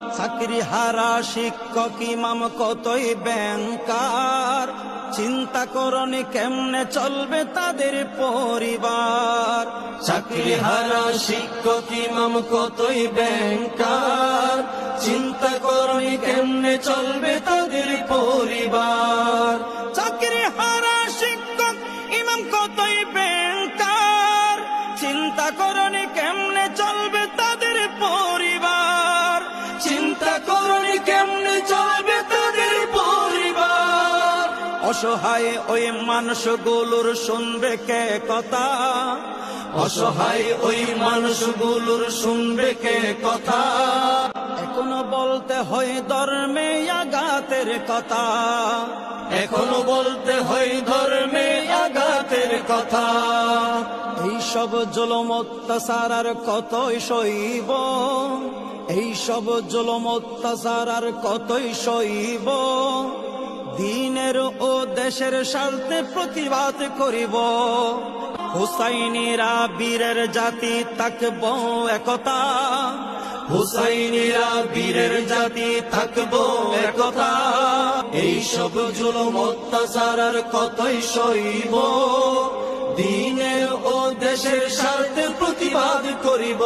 চাকরি হারা শিক্ষক ইমাম কতই ব্যাংকার, চিন্তা করনি কেমনে চলবে তাদের পরিবার। চাকরি হারা শিক্ষক ইমাম কতই ব্যাংকার, চিন্তা করনি কেমনে চলবে তাদের পরিবার। চাকরি হারা শিক্ষক ইমাম কতই ব্যাংকার, চিন্তা করনি কেমনে চলবে তাদের পরিবার। চিন্তা করনি কেমনে চলবে তাদের পরিবার। অসহায় ওই মানুষগুলোর শুনবে কে কথা, অসহায় ওই মানুষগুলোর শুনবে কে কথা। এখনো বলতে হয় ধর্মে আঘাতের কথা, এখনো বলতে হয় ধর্মে আঘাতের কথা। এইসব জুলুম অত্যাচার আর কতই সইব, এইসব জুলুম অত্যাচার আর কতই সইব। দিনের ও দেশের স্বার্থে প্রতিবাদ করিব। হুসাইনিরা বীরের জাতি থাকব একতা, হুসাইনিরা বীরের জাতি থাকবো একতা। এইসব জুলুম অত্যাচার আর কতই সইব, দিনের ও দেশের স্বার্থে প্রতিবাদ করিব।